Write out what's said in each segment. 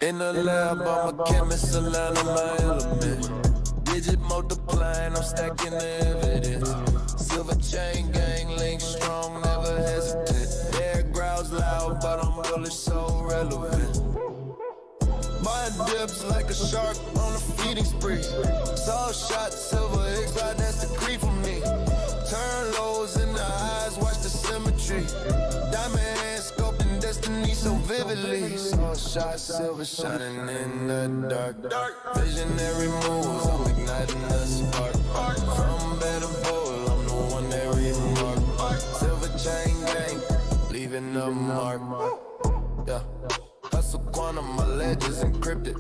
In the lab, I'm a chemist, Solana my element. Digit multiplying, I'm stacking the evidence. Silver chain gang, link strong, never hesitant. Air growls loud, but I'm bullish, so relevant. My dips like a shark on a feeding spree. SolShotSilver, X-Ride, that's the creep for me. Turn lows in the eyes, watch the symmetry. Diamond hands scoping destiny so vividly. SolShotSilver shining in the dark. Visionary moves, I'm igniting the spark. From bed to bowl, I'm the one that remark. Silver chain gang, leaving a mark. Yeah. Hustle quantum, my ledger's encrypted.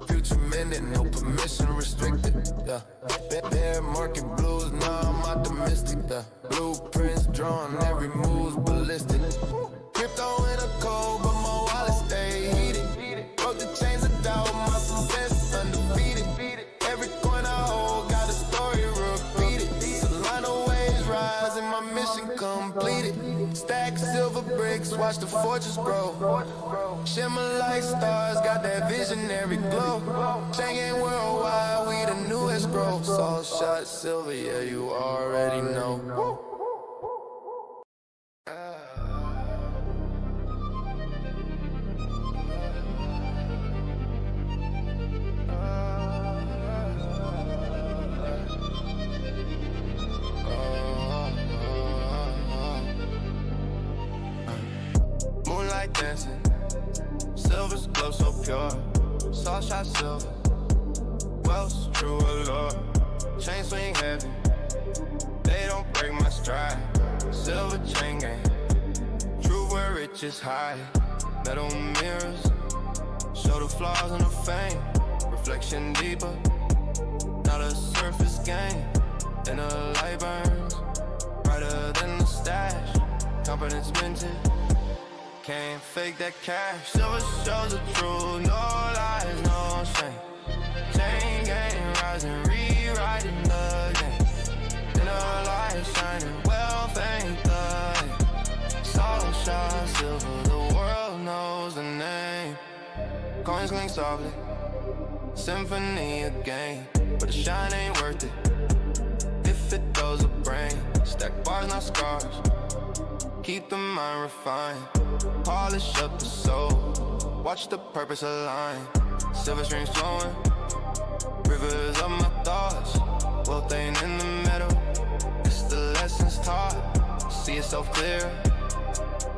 Future minute, no permission restricted. Bear market blues, now I'm optimistic. Blueprints drawn, every move's ballistic. Crypto in a cold, but my wallet stay heated. Broke the chains of doubt, my success undefeated. Every coin I hold got a story repeated. Solana waves rise and my mission completed. Stack silver bricks, watch the fortress grow. Shimmer like stars, got that visionary glow. Changing worldwide, we the newest growth. SolShotSilver, yeah, you already know. Moonlight dancing, silver's glow so pure. SolShotSilver, wealth's true allure. Chain swing heavy, they don't break my stride. Silver chain gang, true where riches high. Metal mirrors, show the flaws in the fame. Reflection deeper, not a surface game. And the light burns, brighter than the stash. Confidence minted, can't fake that cash. Silver shows the truth, no lies, no shame. Chain gang rising, rewriting the game. In the light shining, wealth ain't the aim. SolShotSilver, the world knows the name. Coins clink softly, symphony again. But the shine ain't worth it if it does a brain. Stack bars, not scars, keep the mind refined. Polish up the soul, watch the purpose align. Silver streams flowing, rivers of my thoughts. Wealth ain't in the middle, it's the lessons taught. See yourself clear,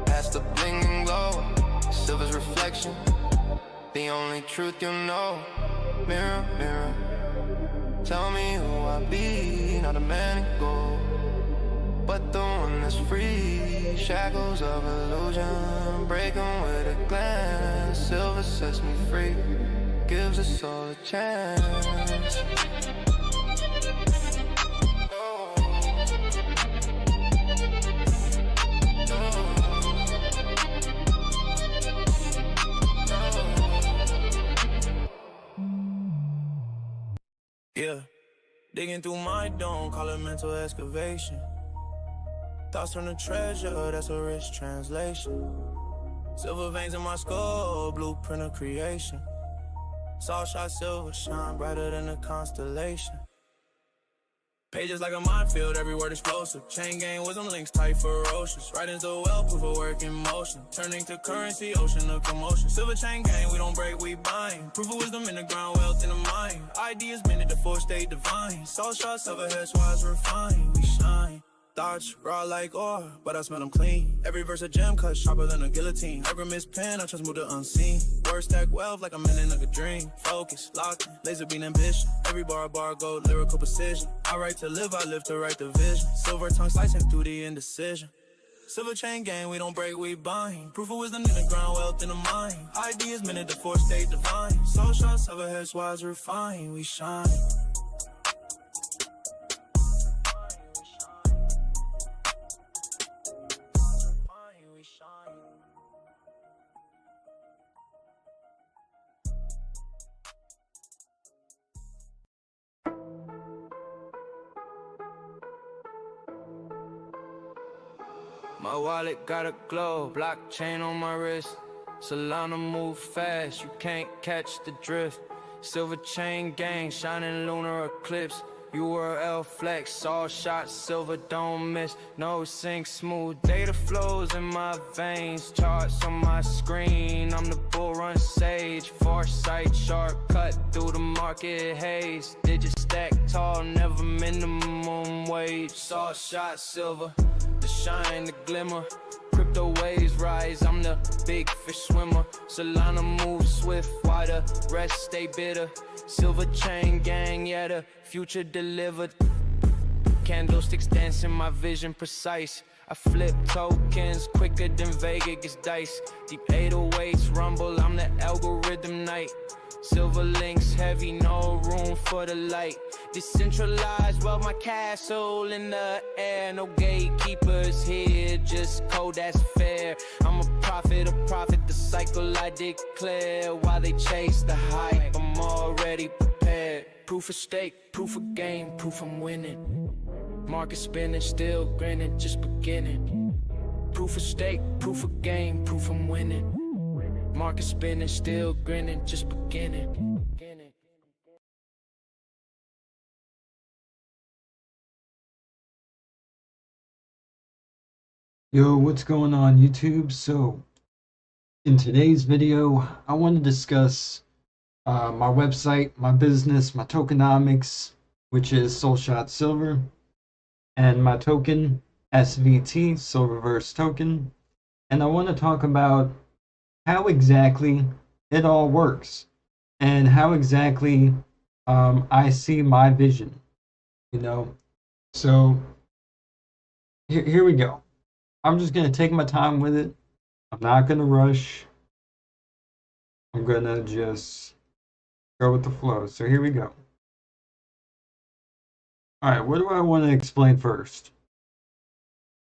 past the bling and glow. Silver's reflection, the only truth you know. Mirror, mirror, tell me who I be. Not a man in gold, but the one that's free. Shackles of illusion, breaking with a glance. Silver sets me free, gives us all a chance. Yeah, digging through my dome, call it mental excavation. Thoughts from the treasure, that's a rich translation. Silver veins in my skull, blueprint of creation. SolShotSilver shine brighter than a constellation. Pages like a minefield, every word explosive. Chain gang wisdom links tight, ferocious. Writings the well, proof of work in motion. Turning to currency, ocean of commotion. Silver chain gang, we don't break, we bind. Proof of wisdom in the ground, wealth in the mind. Ideas minute, the fourth state divine. SolShotSilver, heads wise refined, we shine. Thoughts raw like ore, but I smell them clean. Every verse a gem cut sharper than a guillotine. Every pen, I trust move the unseen. Words stack wealth like I'm in like a dream. Focus, locked in, laser beam ambition. Every bar gold, lyrical precision. I write to live, I live to write the vision. Silver tongue slicing through the indecision. Silver chain gang, we don't break, we bind. Proof of wisdom in the ground, wealth in the mind. Ideas minute, the fourth state divine. SolShotSilver, heads wise refined, we shine. My wallet got a glow, blockchain on my wrist. Solana move fast, you can't catch the drift. Silver chain gang, shining lunar eclipse. URL flex, SolShotSilver, don't miss. No sync, smooth data flows in my veins. Charts on my screen, I'm the bull run sage. Foresight, shortcut through the market haze. Digit stack tall, never minimum wage. SolShotSilver, the shine, the glimmer. Crypto waves rise, I'm the big fish swimmer. Solana moves swift, while the rest stay bitter. Silver chain gang, yeah, the future delivered. Candlesticks dancing, my vision precise. I flip tokens quicker than Vega gets dice. Deep 808s rumble, I'm the algorithm knight. Silver links heavy, no room for the light. Decentralized, well, my castle in the air. No gatekeepers here, just code that's fair. I'm a prophet, the cycle I declare. While they chase the hype, I'm already prepared. Proof of stake, proof of game, proof I'm winning. Market spinning, still grinning, just beginning. Proof of stake, proof of game, proof I'm winning. Market spinning, still grinning, just beginning. Yo, what's going on YouTube? So, in today's video, I want to discuss my website, my business, my tokenomics, which is SolShotSilver, and my token, SVT, Silververse Token. And I want to talk about how exactly it all works and how exactly I see my vision, you know? So, here we go. I'm just going to take my time with it. I'm not going to rush. I'm going to just go with the flow. So here we go. All right, what do I want to explain first?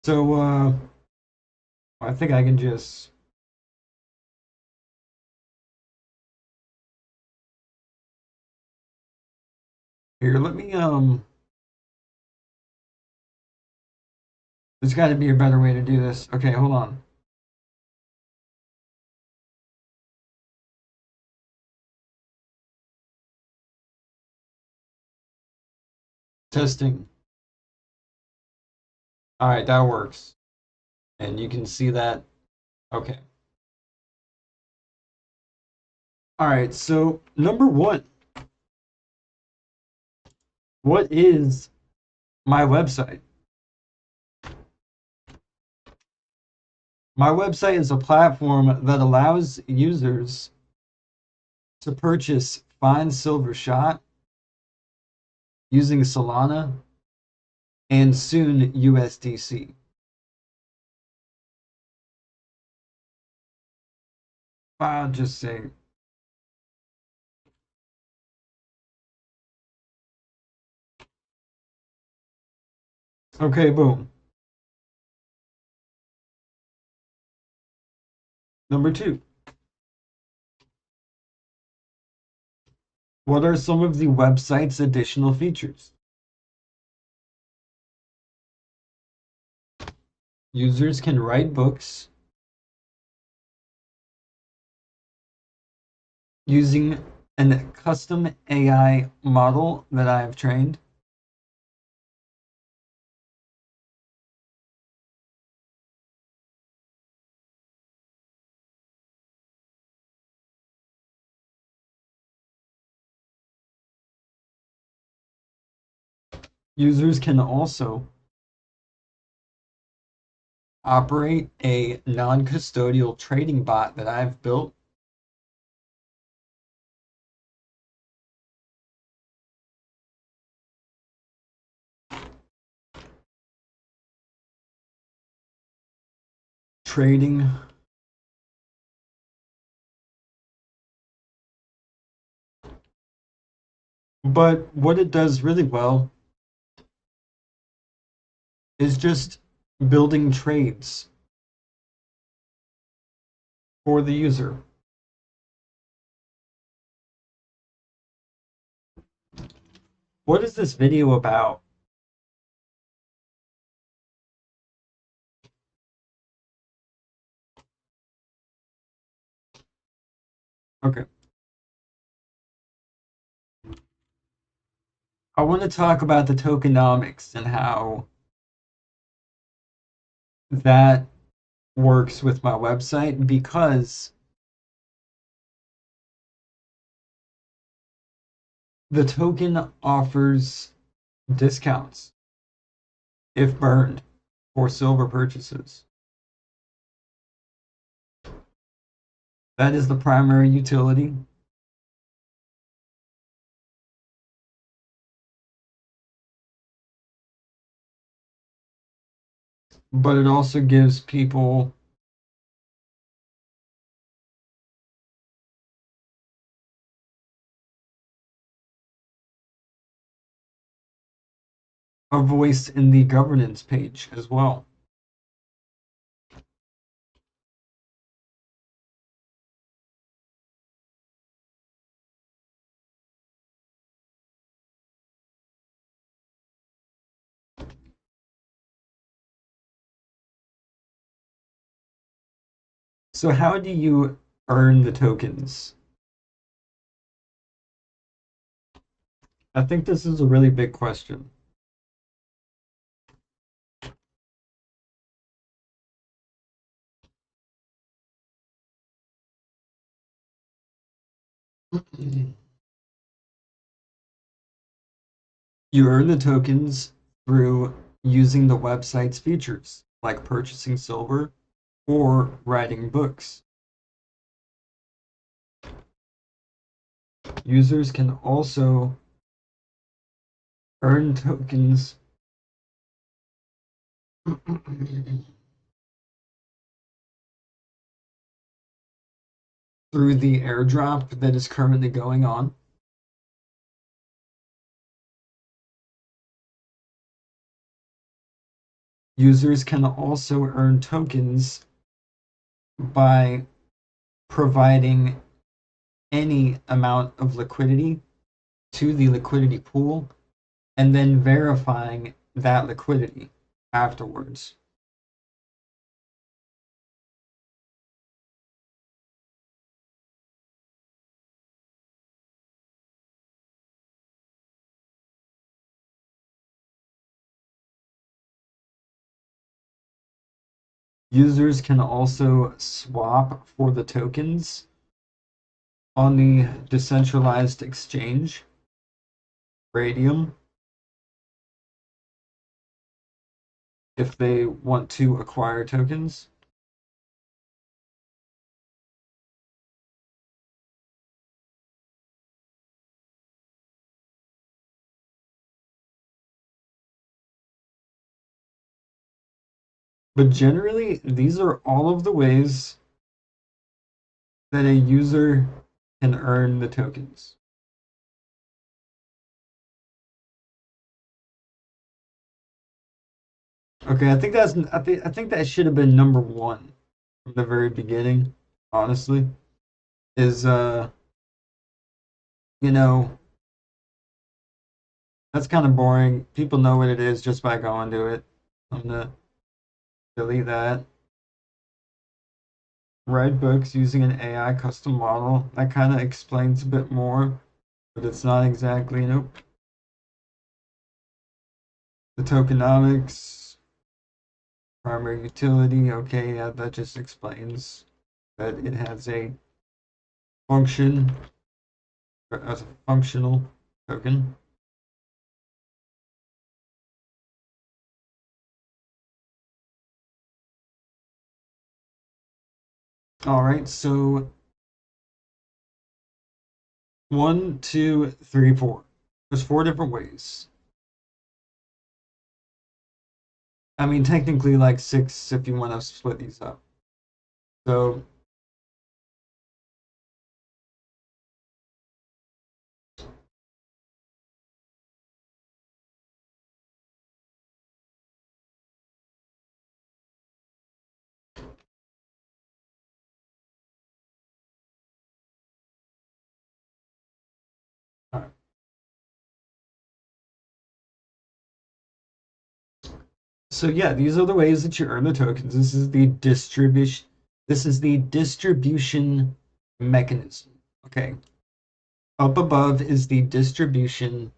So I think I can just here, let me there's got to be a better way to do this. Okay, hold on. Testing. All right, that works. And you can see that. Okay. All right, so number one, what is my website? My website is a platform that allows users to purchase fine silver shot using Solana and soon USDC. I'll just say, okay, boom. Number two, what are some of the website's additional features? Users can write books using a custom AI model that I have trained. Users can also operate a non-custodial trading bot that I've built. Trading but what it does really well is just building trades for the user. What is this video about? Okay. I want to talk about the tokenomics and how that works with my website, because the token offers discounts if burned for silver purchases. That is the primary utility. But it also gives people a voice in the governance page as well. So how do you earn the tokens? I think this is a really big question. You earn the tokens through using the website's features, like purchasing silver or writing books. Users can also earn tokens through the airdrop that is currently going on. Users can also earn tokens by providing any amount of liquidity to the liquidity pool and then verifying that liquidity afterwards. Users can also swap for the tokens on the decentralized exchange, Radium, if they want to acquire tokens. But generally, these are all of the ways that a user can earn the tokens. Okay, I think that should have been number one from the very beginning, honestly. Is you know, that's kind of boring. People know what it is just by going to it. I'm gonna delete that. Write books using an AI custom model. That kind of explains a bit more, but it's not exactly, nope. The tokenomics, primary utility, okay, yeah, that just explains that it has a function as a functional token. All right, so 1, 2, 3, 4. There's 4 different ways. I mean, technically, like 6 if you want to split these up. So all right. So yeah, these are the ways that you earn the tokens. This is the distribution. This is the distribution mechanism. Okay. Up above is the distribution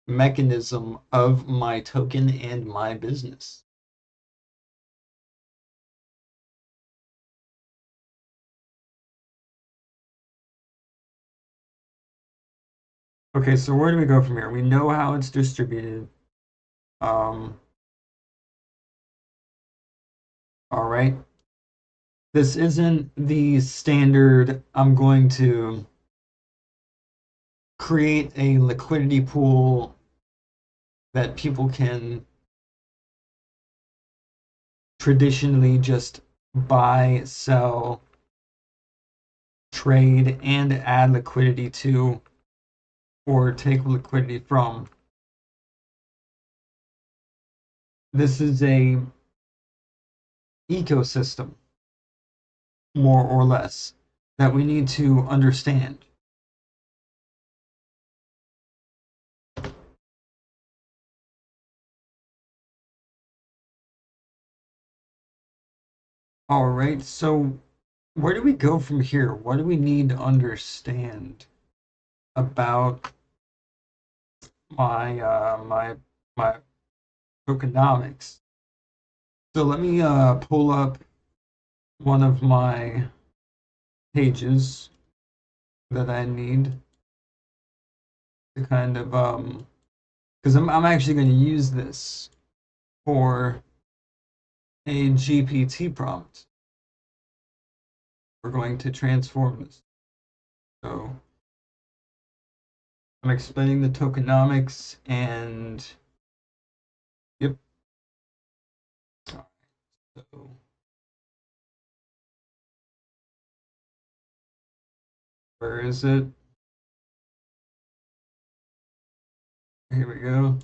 mechanism of my token and my business. Okay, so where do we go from here? We know how it's distributed. All right. This isn't the standard, I'm going to create a liquidity pool that people can traditionally just buy, sell, trade, and add liquidity to, or take liquidity from. This is a ecosystem, more or less, that we need to understand. All right, so where do we go from here? What do we need to understand about my tokenomics? So let me pull up one of my pages that I need to kind of because I'm actually going to use this for a GPT prompt. We're going to transform this. So I'm explaining the tokenomics and yep. So where is it? Here we go.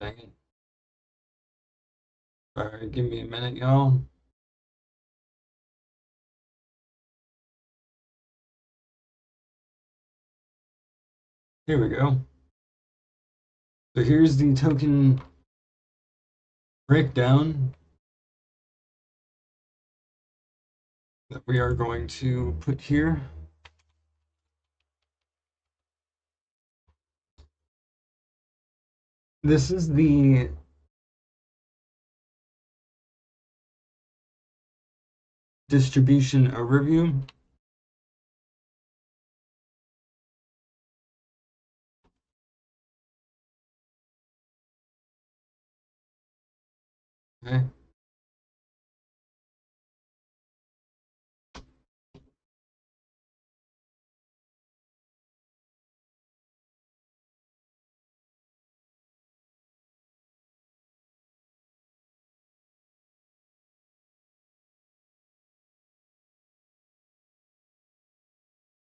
Dang it. Sorry, give me a minute, y'all. Here we go. So here's the token breakdown that we are going to put here. This is the distribution overview. Okay.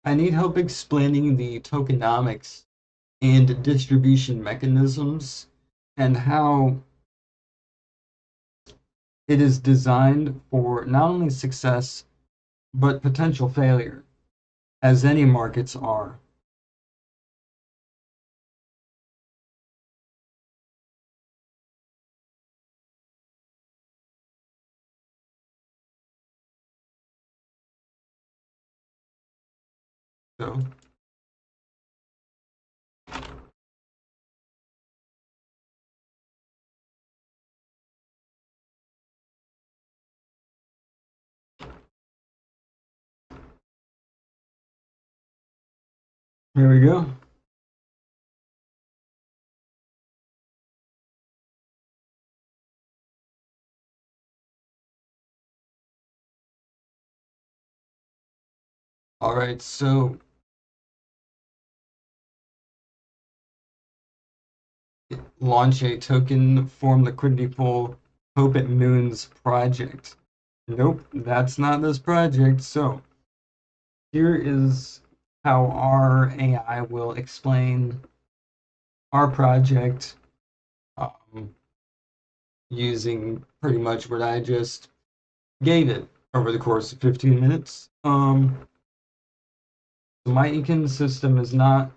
I need help explaining the tokenomics and distribution mechanisms and how it is designed for not only success but potential failure, as any markets are. So here we go. All right, so launch a token form liquidity pool, hope it moons project. Nope, that's not this project. So here is how our AI will explain our project using pretty much what I just gave it over the course of 15 minutes. So my ecosystem is not,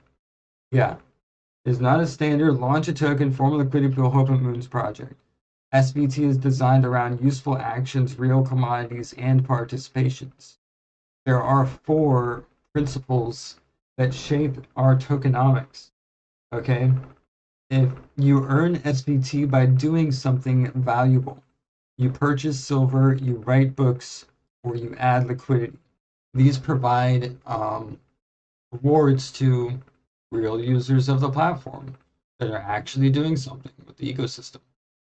is not a standard launch a token, form a liquidity pool, hope it moons project. SBT is designed around useful actions, real commodities, and participations. There are 4 principles that shape our tokenomics. Okay? If you earn SBT by doing something valuable, you purchase silver, you write books, or you add liquidity. These provide rewards to real users of the platform that are actually doing something with the ecosystem.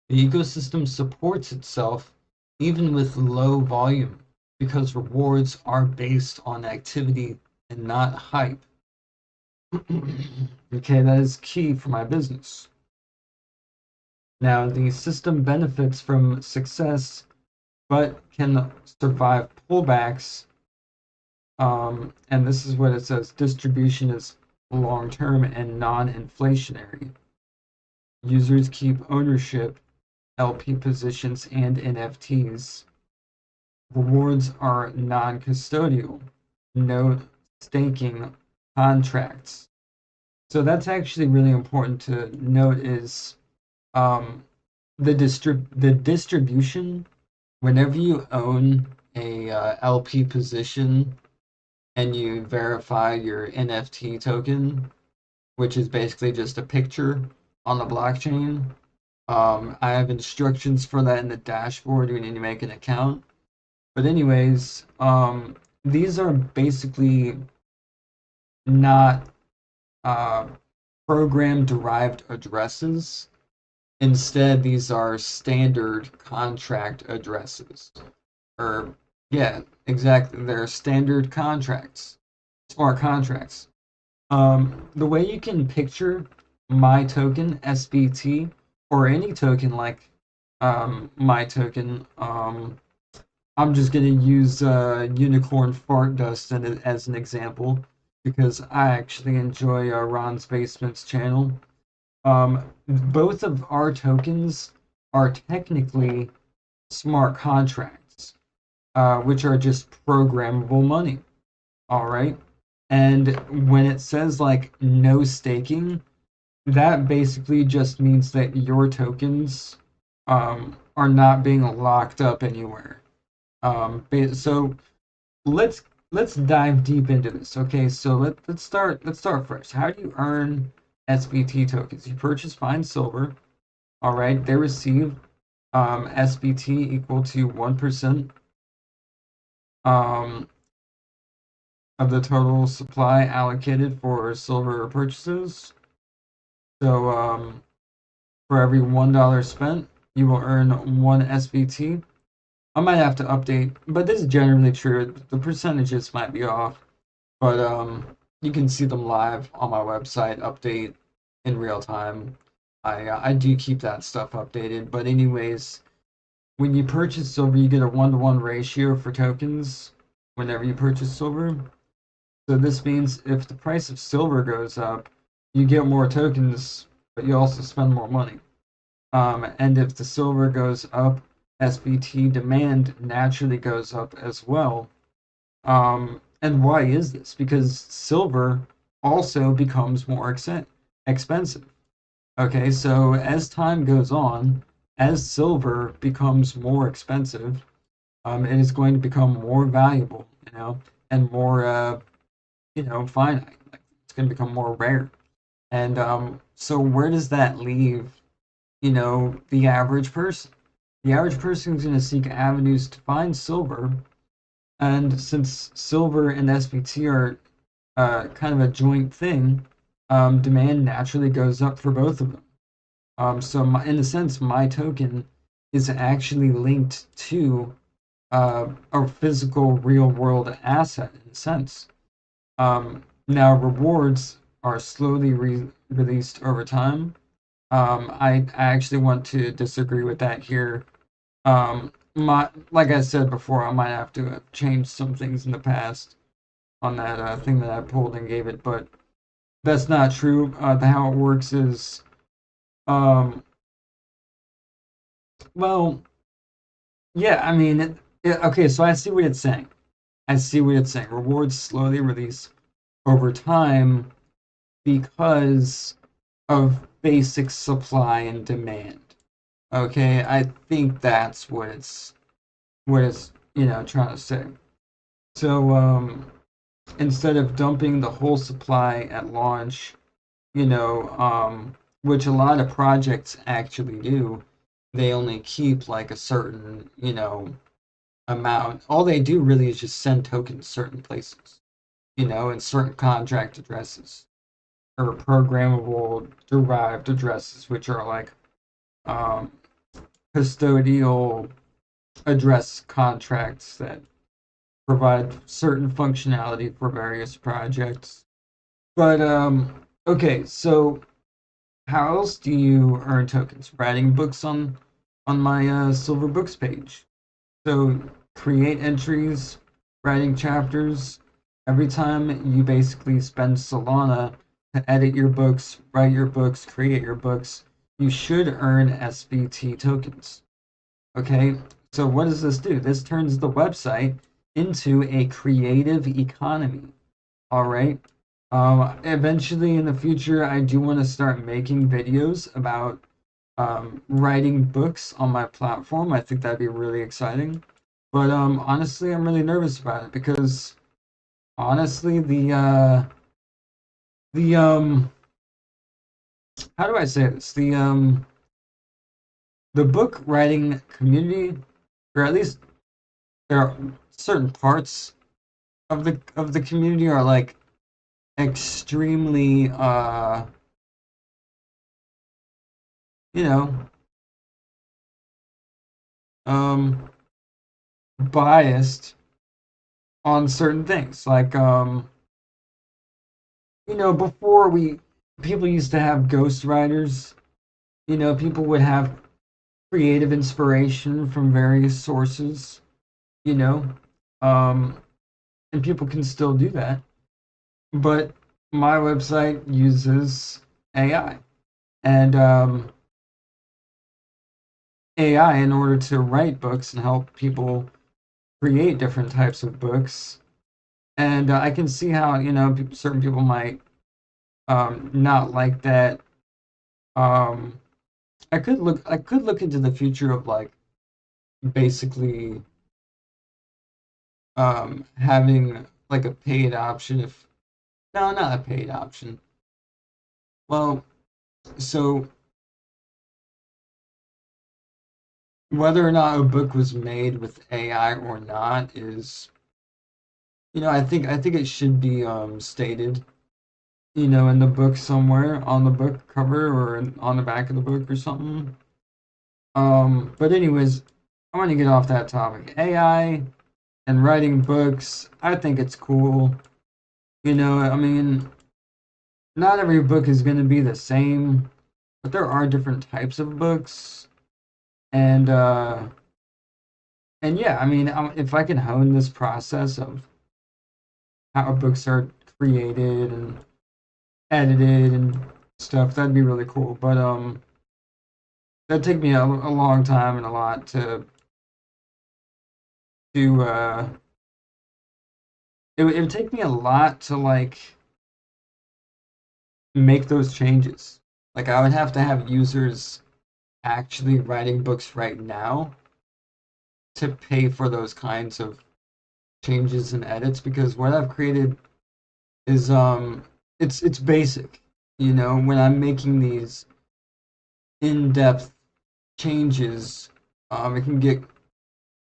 The ecosystem supports itself even with low volume because rewards are based on activity and not hype. Okay, that is key for my business. Now, the system benefits from success but can survive pullbacks. And this is what it says: distribution is long-term and non-inflationary. Users keep ownership, LP positions, and NFTs. Rewards are non-custodial, no staking contracts. So that's actually really important to note is the distribution. Whenever you own a LP position and you verify your NFT token, which is basically just a picture on the blockchain, I have instructions for that in the dashboard. You need to make an account. But anyways, these are basically not program-derived addresses. Instead, these are standard contract addresses. Or, yeah, exactly. They're standard contracts, smart contracts. The way you can picture my token, SBT, or any token like my token, I'm just going to use Unicorn Fart Dust as an example because I actually enjoy Ron's Basement's channel. Both of our tokens are technically smart contracts, which are just programmable money. All right. And when it says like no staking, that basically just means that your tokens are not being locked up anywhere. So let's dive deep into this. Okay, so let's start first. How do you earn SBT tokens? You purchase fine silver. All right, they receive SBT equal to 1% of the total supply allocated for silver purchases. So for every $1 spent, you will earn 1 SBT. I might have to update, but this is generally true. The percentages might be off, but you can see them live on my website, update in real time. I do keep that stuff updated, but anyways, when you purchase silver, you get a 1-to-1 ratio for tokens whenever you purchase silver. So this means if the price of silver goes up, you get more tokens, but you also spend more money. And if the silver goes up, SBT demand naturally goes up as well. And why is this? Because silver also becomes more expensive. Okay, so as time goes on, as silver becomes more expensive, it is going to become more valuable, and more, finite. Like, it's going to become more rare. And so where does that leave, the average person? The average person is going to seek avenues to find silver, and since silver and SBT are kind of a joint thing, demand naturally goes up for both of them. So in a sense, my token is actually linked to a physical real-world asset in a sense. Now, rewards are slowly released over time. I actually want to disagree with that here. Like I said before, I might have to have changed some things in the past. on that thing that I pulled and gave it, but that's not true. How it works is, um, well, yeah, I mean, okay, so I see what it's saying. I see what it's saying. Rewards slowly release over time because of basic supply and demand. Okay, I think that's what it's trying to say. So instead of dumping the whole supply at launch, which a lot of projects actually do, they only keep like a certain amount. All they do really is just send tokens certain places, and certain contract addresses or programmable derived addresses, which are like um, custodial address contracts that provide certain functionality for various projects. But okay, so how else do you earn tokens? Writing books on my Silver Books page. So create entries, writing chapters. Every time you basically spend Solana to edit your books, write your books, create your books, you should earn SVT tokens. Okay, so what does this do? This turns the website into a creative economy. All right. Eventually in the future, I do want to start making videos about writing books on my platform. I think that'd be really exciting. But honestly, I'm really nervous about it because honestly, the how do I say this? The book writing community, or at least there are certain parts of the community are like extremely you know um biased on certain things. Like before we people used to have ghostwriters. People would have creative inspiration from various sources, you know. Um and people can still do that. But my website uses AI. And AI in order to write books and help people create different types of books. And I can see how certain people might not like that. Um, I could look into the future of like basically having like a paid option. If no, not a paid option. Well, so whether or not a book was made with AI or not is, I think it should be stated, in the book somewhere on the book cover or on the back of the book or something. But anyways, I want to get off that topic. AI and writing books, I think it's cool. I mean, not every book is going to be the same, but there are different types of books, and yeah, I mean, if I can hone this process of how books are created and edited and stuff, that'd be really cool. But that'd take me a long time and a lot to it would take me a lot to like make those changes. Like I would have to have users actually writing books right now to pay for those kinds of changes and edits because what I've created is it's basic. When I'm making these in-depth changes, it can get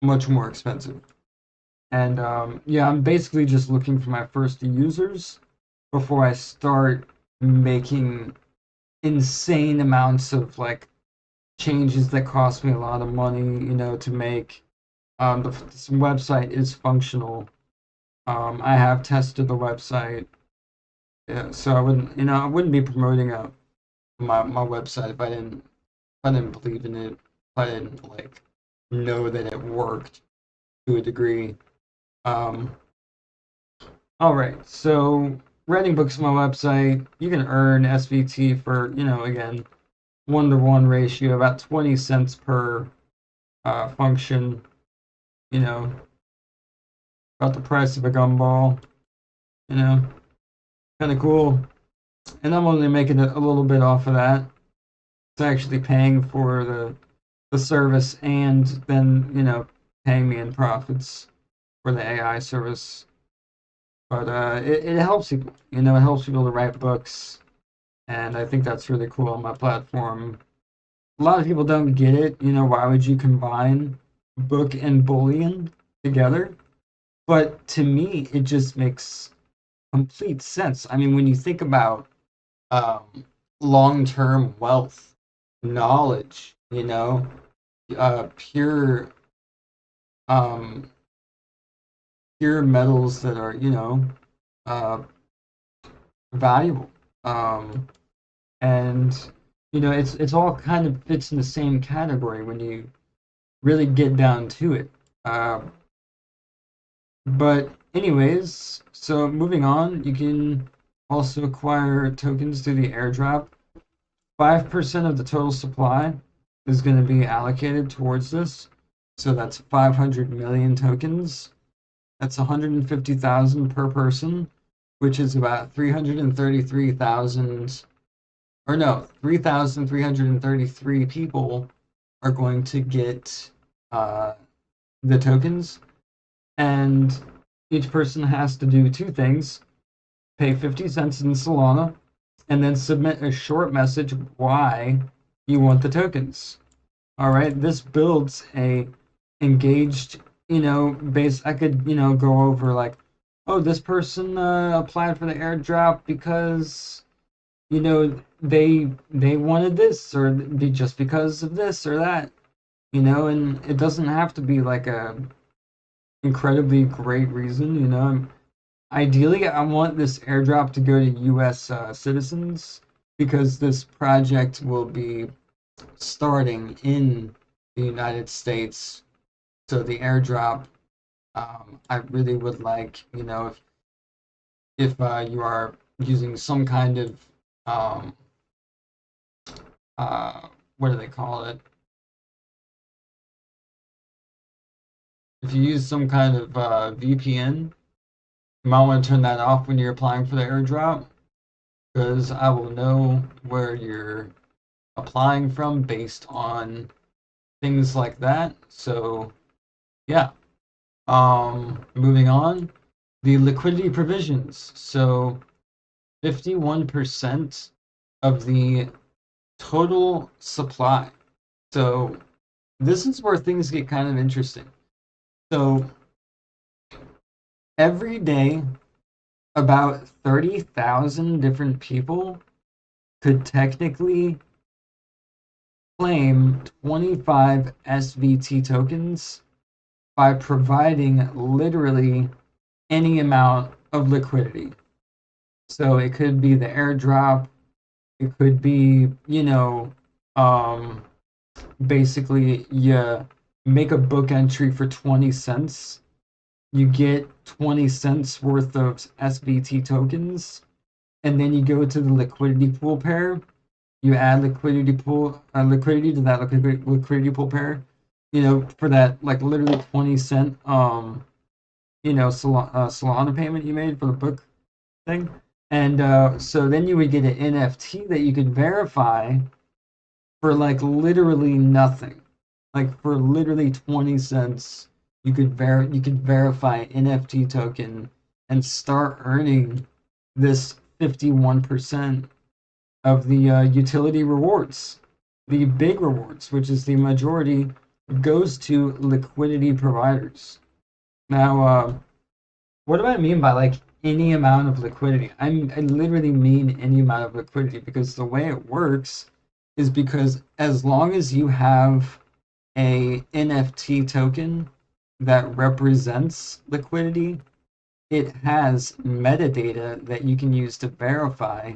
much more expensive. And yeah, I'm basically just looking for my first users before I start making insane amounts of like changes that cost me a lot of money, to make. This website is functional. I have tested the website, yeah, so I wouldn't be promoting my website if I didn't believe in it, if I didn't like know that it worked to a degree. Um, All right, so writing books on my website, you can earn SVT for, again, 1-to-1 ratio, about 20 cents per function, you know, about the price of a gumball, you know, kind of cool. And I'm only making a little bit off of that. It's actually paying for the service and then, paying me in profits for the AI service. But it helps people, it helps people to write books. And I think that's really cool on my platform. A lot of people don't get it. Why would you combine book and bullion together? But to me, it just makes complete sense. I mean, when you think about long-term wealth, knowledge, pure um, pure metals that are, uh, valuable. Um, and it's all kind of fits in the same category when you really get down to it. Uh, but anyways, so moving on, you can also acquire tokens through the airdrop. 5% of the total supply is going to be allocated towards this. So that's 500 million tokens. That's 150,000 per person, which is about 333,000, or no, 3,333 people are going to get the tokens. And each person has to do two things: pay 50 cents in Solana, and then submit a short message why you want the tokens. All right, this builds a engaged, base. I could, go over like, oh, this person applied for the airdrop because, they wanted this, or just because of this or that, and it doesn't have to be like a incredibly great reason, Ideally, I want this airdrop to go to U.S. Citizens because this project will be starting in the United States. So the airdrop, I really would like, if you are using some kind of, um, what do they call it? If you use some kind of VPN, you might want to turn that off when you're applying for the airdrop, because I will know where you're applying from based on things like that. So yeah. Moving on, the liquidity provisions. So 51% of the total supply. So this is where things get kind of interesting. So every day, about 30,000 different people could technically claim 25 SVT tokens by providing literally any amount of liquidity. So it could be the airdrop, it could be, basically you make a book entry for 20 cents. You get 20 cents worth of SVT tokens, and then you go to the liquidity pool pair. You add liquidity to that liquidity pool pair, for that like literally 20 cent Solana payment you made for the book thing. And so then you would get an NFT that you could verify for like literally nothing. Like for literally 20 cents, you could verify an NFT token and start earning this 51% of the utility rewards. The big rewards, which is the majority, goes to liquidity providers. Now, what do I mean by like any amount of liquidity? I literally mean any amount of liquidity, because the way it works is because as long as you have a NFT token that represents liquidity, it has metadata that you can use to verify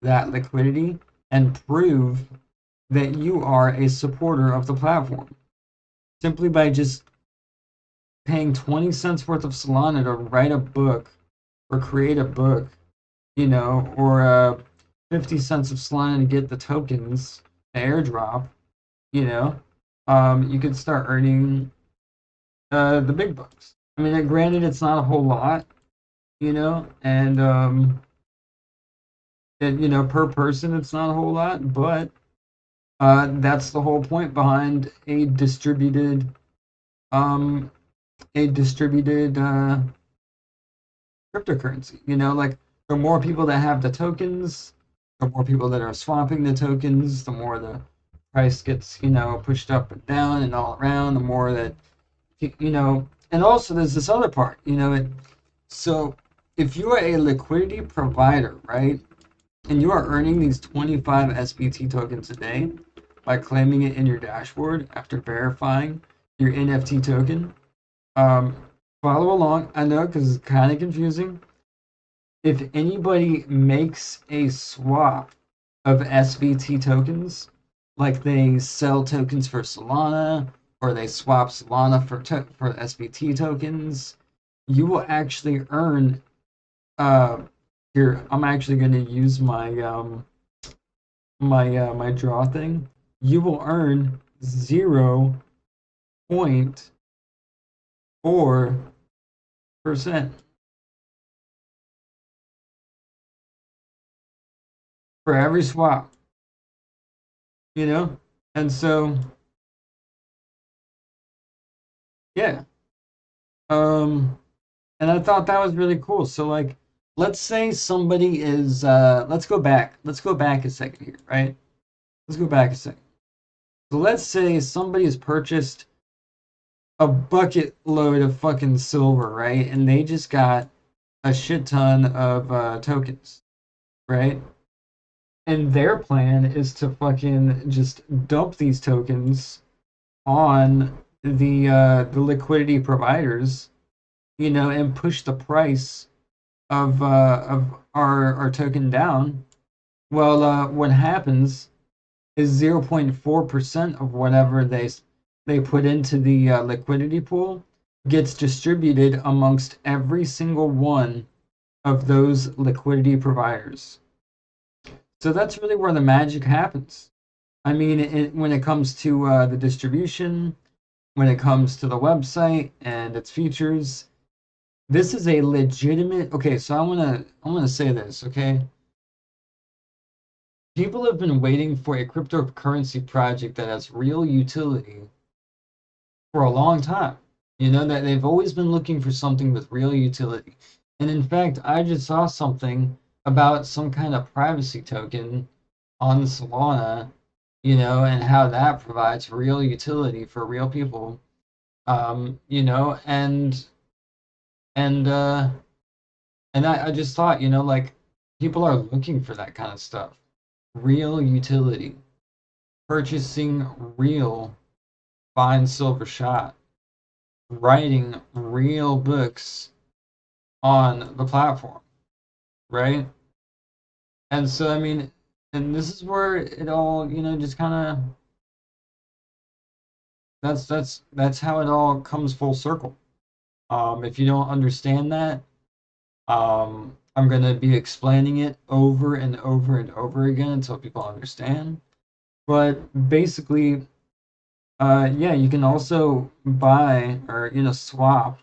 that liquidity and prove that you are a supporter of the platform. Simply by just paying 20 cents worth of Solana to write a book or create a book, or 50 cents of Solana to get the tokens, the airdrop, you could start earning the big bucks. I mean, granted, it's not a whole lot, and per person, it's not a whole lot, but that's the whole point behind a distributed um, cryptocurrency. Like the more people that have the tokens, the more people that are swapping the tokens, the more the price gets pushed up and down and all around. The more that and also there's this other part. So if you are a liquidity provider, right, and you are earning these 25 SBT tokens a day by claiming it in your dashboard after verifying your NFT token. Follow along. I know because it's kind of confusing. If anybody makes a swap of SBT tokens, like they sell tokens for Solana or they swap Solana for SBT tokens, you will actually earn. Here, I'm actually going to use my my draw thing. You will earn 0.4% for every swap. And so yeah. And I thought that was really cool. So like, let's say somebody is let's go back a second here, right? Let's go back a second. So let's say somebody has purchased a bucket load of fucking silver, right? And they just got a shit ton of tokens, right? And their plan is to fucking just dump these tokens on the liquidity providers, and push the price of our token down. Well, what happens is 0.4% of whatever they put into the liquidity pool gets distributed amongst every single one of those liquidity providers. So that's really where the magic happens. I mean, when it comes to the distribution, when it comes to the website and its features, this is a legitimate. Okay, so I want to say this. Okay, people have been waiting for a cryptocurrency project that has real utility for a long time. That they've always been looking for something with real utility. And in fact, I just saw something about some kind of privacy token on Solana, and how that provides real utility for real people. And I just thought, like people are looking for that kind of stuff. Real utility. Purchasing real fine silver shot. Writing real books on the platform. Right? And so I mean, and this is where it all, just kind of that's how it all comes full circle. If you don't understand that, I'm going to be explaining it over and over and over again until people understand. But basically, yeah, you can also buy or, swap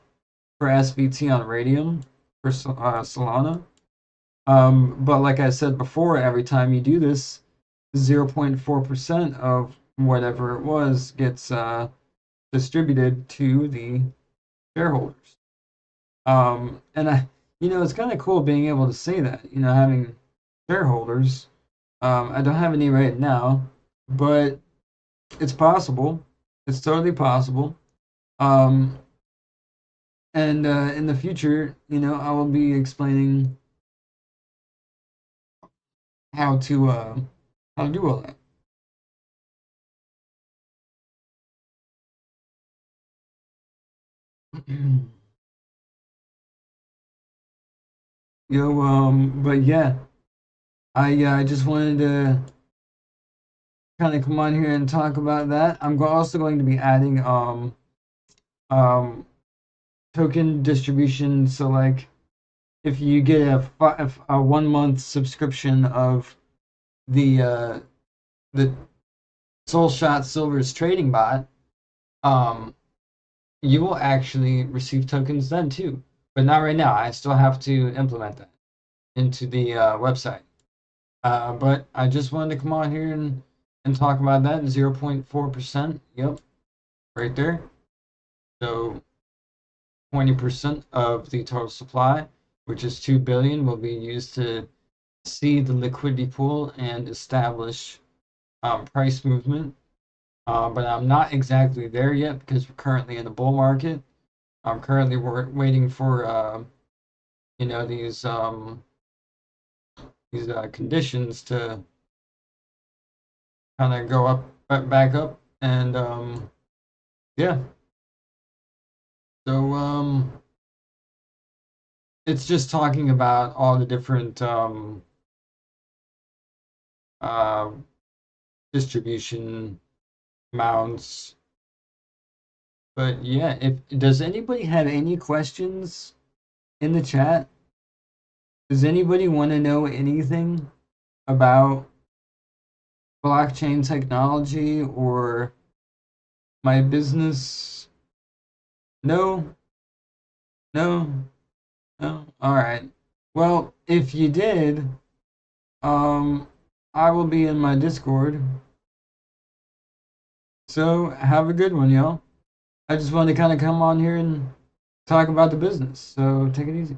for SBT on Radium for Solana. But like I said before, every time you do this, 0.4% of whatever it was gets distributed to the shareholders. And it's kind of cool being able to say that, having shareholders. I don't have any right now, but it's possible. It's totally possible. And in the future, I will be explaining how to do all that. But yeah, I just wanted to kind of come on here and talk about that. I'm also going to be adding um token distribution. So like if you get a 1 month subscription of the SolShotSilver's trading bot, you will actually receive tokens then too. But not right now. I still have to implement that into the website. But I just wanted to come on here and talk about that. 0.4%. Yep, right there. So 20% of the total supply, which is 2 billion, will be used to see the liquidity pool and establish price movement. But I'm not exactly there yet because we're currently in a bull market. I'm currently waiting for these conditions to kind of go up, back up, and yeah. So it's just talking about all the different uh, distribution amounts. But yeah, if does anybody have any questions in the chat? Does anybody want to know anything about blockchain technology or my business? No, no, no. All right. Well, if you did, I will be in my Discord. So have a good one, y'all. I just wanted to kind of come on here and talk about the business. So take it easy.